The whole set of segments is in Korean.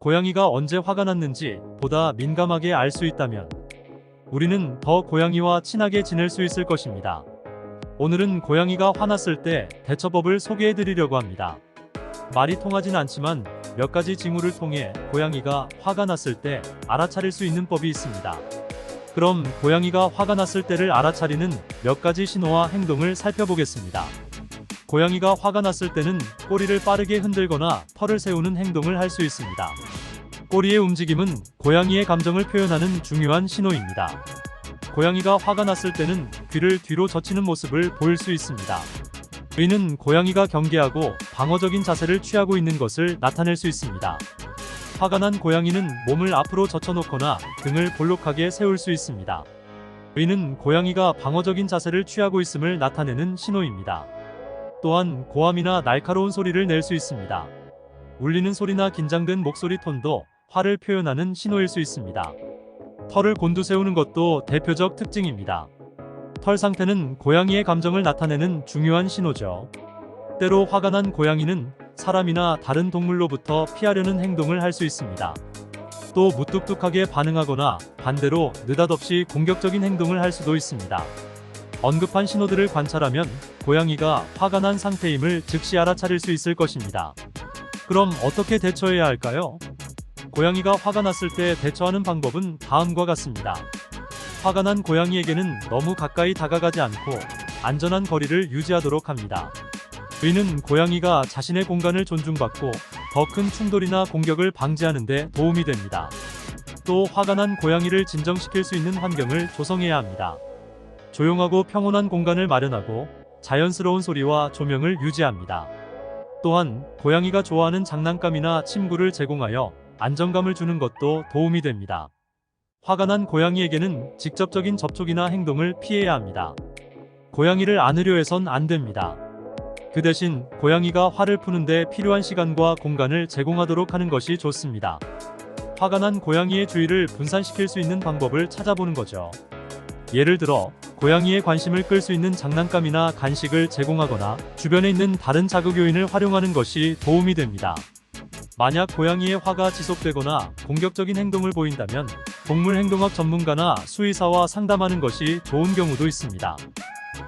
고양이가 언제 화가 났는지 보다 민감하게 알 수 있다면 우리는 더 고양이와 친하게 지낼 수 있을 것입니다. 오늘은 고양이가 화났을 때 대처법을 소개해 드리려고 합니다. 말이 통하진 않지만 몇 가지 징후를 통해 고양이가 화가 났을 때 알아차릴 수 있는 법이 있습니다. 그럼 고양이가 화가 났을 때를 알아차리는 몇 가지 신호와 행동을 살펴보겠습니다. 고양이가 화가 났을 때는 꼬리를 빠르게 흔들거나 털을 세우는 행동을 할 수 있습니다. 꼬리의 움직임은 고양이의 감정을 표현하는 중요한 신호입니다. 고양이가 화가 났을 때는 귀를 뒤로 젖히는 모습을 보일 수 있습니다. 이는 고양이가 경계하고 방어적인 자세를 취하고 있는 것을 나타낼 수 있습니다. 화가 난 고양이는 몸을 앞으로 젖혀놓거나 등을 볼록하게 세울 수 있습니다. 이는 고양이가 방어적인 자세를 취하고 있음을 나타내는 신호입니다. 또한 고함이나 날카로운 소리를 낼 수 있습니다. 울리는 소리나 긴장된 목소리 톤도 화를 표현하는 신호일 수 있습니다. 털을 곤두세우는 것도 대표적 특징입니다. 털 상태는 고양이의 감정을 나타내는 중요한 신호죠. 때로 화가 난 고양이는 사람이나 다른 동물로부터 피하려는 행동을 할 수 있습니다. 또 무뚝뚝하게 반응하거나 반대로 느닷없이 공격적인 행동을 할 수도 있습니다. 언급한 신호들을 관찰하면 고양이가 화가 난 상태임을 즉시 알아차릴 수 있을 것입니다. 그럼 어떻게 대처해야 할까요? 고양이가 화가 났을 때 대처하는 방법은 다음과 같습니다. 화가 난 고양이에게는 너무 가까이 다가가지 않고 안전한 거리를 유지하도록 합니다. 이는 고양이가 자신의 공간을 존중받고 더 큰 충돌이나 공격을 방지하는 데 도움이 됩니다. 또 화가 난 고양이를 진정시킬 수 있는 환경을 조성해야 합니다. 조용하고 평온한 공간을 마련하고 자연스러운 소리와 조명을 유지합니다. 또한 고양이가 좋아하는 장난감이나 침구를 제공하여 안정감을 주는 것도 도움이 됩니다. 화가 난 고양이에게는 직접적인 접촉이나 행동을 피해야 합니다. 고양이를 안으려 해선 안 됩니다. 그 대신 고양이가 화를 푸는데 필요한 시간과 공간을 제공하도록 하는 것이 좋습니다. 화가 난 고양이의 주의를 분산시킬 수 있는 방법을 찾아보는 거죠. 예를 들어 고양이의 관심을 끌 수 있는 장난감이나 간식을 제공하거나 주변에 있는 다른 자극 요인을 활용하는 것이 도움이 됩니다. 만약 고양이의 화가 지속되거나 공격적인 행동을 보인다면 동물 행동학 전문가나 수의사와 상담하는 것이 좋은 경우도 있습니다.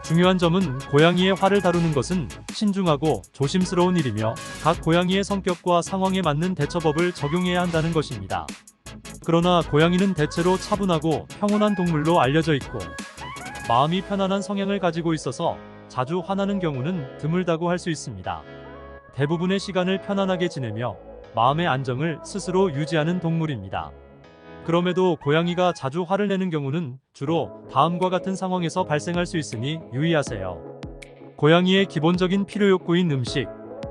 중요한 점은 고양이의 화를 다루는 것은 신중하고 조심스러운 일이며 각 고양이의 성격과 상황에 맞는 대처법을 적용해야 한다는 것입니다. 그러나 고양이는 대체로 차분하고 평온한 동물로 알려져 있고 마음이 편안한 성향을 가지고 있어서 자주 화나는 경우는 드물다고 할 수 있습니다. 대부분의 시간을 편안하게 지내며 마음의 안정을 스스로 유지하는 동물입니다. 그럼에도 고양이가 자주 화를 내는 경우는 주로 다음과 같은 상황에서 발생할 수 있으니 유의하세요. 고양이의 기본적인 필요욕구인 음식,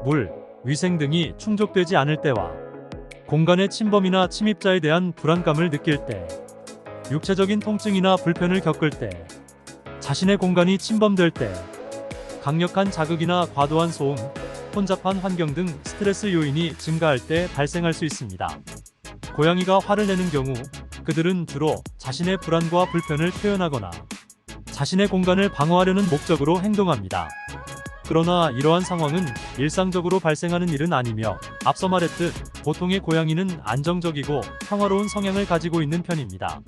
물, 위생 등이 충족되지 않을 때와 공간의 침범이나 침입자에 대한 불안감을 느낄 때, 육체적인 통증이나 불편을 겪을 때, 자신의 공간이 침범될 때, 강력한 자극이나 과도한 소음, 혼잡한 환경 등 스트레스 요인이 증가할 때 발생할 수 있습니다. 고양이가 화를 내는 경우 그들은 주로 자신의 불안과 불편을 표현하거나 자신의 공간을 방어하려는 목적으로 행동합니다. 그러나 이러한 상황은 일상적으로 발생하는 일은 아니며 앞서 말했듯 보통의 고양이는 안정적이고 평화로운 성향을 가지고 있는 편입니다.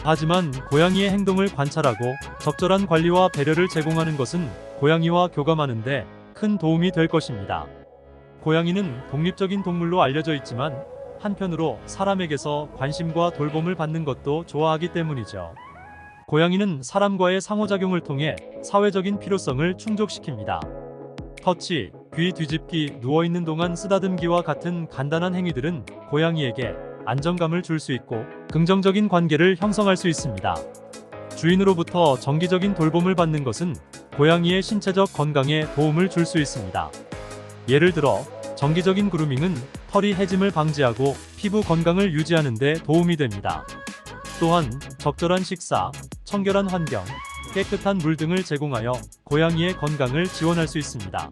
하지만 고양이의 행동을 관찰하고 적절한 관리와 배려를 제공하는 것은 고양이와 교감하는 데 큰 도움이 될 것입니다. 고양이는 독립적인 동물로 알려져 있지만 한편으로 사람에게서 관심과 돌봄을 받는 것도 좋아하기 때문이죠. 고양이는 사람과의 상호작용을 통해 사회적인 필요성을 충족시킵니다. 터치, 귀 뒤집기, 누워있는 동안 쓰다듬기와 같은 간단한 행위들은 고양이에게 안정감을 줄 수 있고 긍정적인 관계를 형성할 수 있습니다. 주인으로부터 정기적인 돌봄을 받는 것은 고양이의 신체적 건강에 도움을 줄 수 있습니다. 예를 들어 정기적인 그루밍은 털이 해짐을 방지하고 피부 건강을 유지하는 데 도움이 됩니다. 또한 적절한 식사, 청결한 환경, 깨끗한 물 등을 제공하여 고양이의 건강을 지원할 수 있습니다.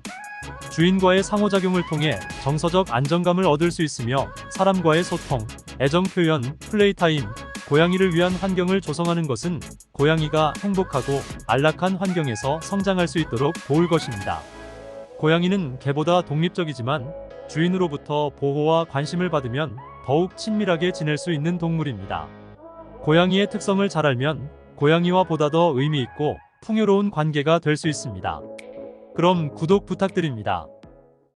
주인과의 상호작용을 통해 정서적 안정감을 얻을 수 있으며 사람과의 소통, 애정 표현, 플레이타임, 고양이를 위한 환경을 조성하는 것은 고양이가 행복하고 안락한 환경에서 성장할 수 있도록 도울 것입니다. 고양이는 개보다 독립적이지만 주인으로부터 보호와 관심을 받으면 더욱 친밀하게 지낼 수 있는 동물입니다. 고양이의 특성을 잘 알면 고양이와 보다 더 의미 있고 풍요로운 관계가 될 수 있습니다. 그럼 구독 부탁드립니다.